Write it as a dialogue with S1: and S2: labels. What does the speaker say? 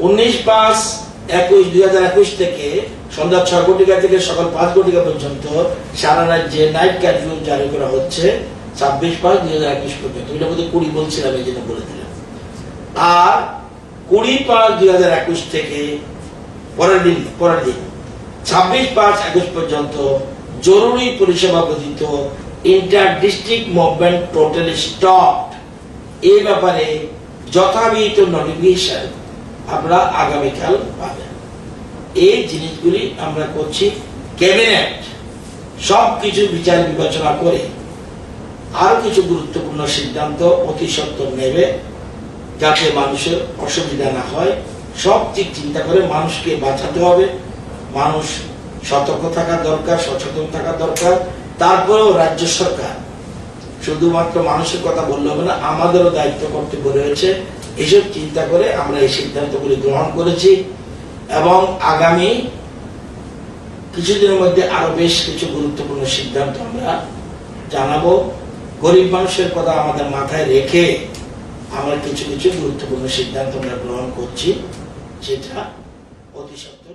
S1: 19/5/2021 থেকে সন্ধ্যা 6 ঘটিকা থেকে সকাল 5 ঘটিকা পর্যন্ত সারা রাজ্যে নাইট কারফিউ জারি করা হচ্ছে 26/5/2021 পর্যন্ত। এটা বোধহয় 20 বলছিলাম, এই জন্য বলে দিলাম। আর 20/5/2021 থেকে পরের দিন 26/5/21 পর্যন্ত জরুরি পরিষেবা ব্যতীত inter district movement totally stop. এই ব্যাপারে যথাবিহিত নোটিফিকেশন আমরা আগামীকাল পাবেন। এই জিনিসগুলি আমরা করছি। ক্যাবিনেট সবকিছু বিচার বিবেচনা করে আরো কিছু গুরুত্বপূর্ণ সিদ্ধান্ত অতি সত্বর নেবে, যাতে মানুষের অসুবিধা না হয়। সব দিক চিন্তা করে মানুষকে বাঁচাতে হবে। মানুষ সতর্ক থাকা দরকার, সচেতন থাকা দরকার। তারপরেও রাজ্য সরকার শুধুমাত্র মানুষের কথা বললে হবে না, আমাদেরও দায়িত্ব কর্তব্য রয়েছে। এসব চিন্তা করে আমরা এই সিদ্ধান্তগুলি গ্রহণ করেছি এবং আগামী কিছুদিনের মধ্যে আরো বেশ কিছু গুরুত্বপূর্ণ সিদ্ধান্ত আমরা জানাবো। গরিব মানুষের কথা আমাদের মাথায় রেখে আমরা কিছু কিছু গুরুত্বপূর্ণ সিদ্ধান্ত আমরা গ্রহণ করছি, যেটা অতি সত্বর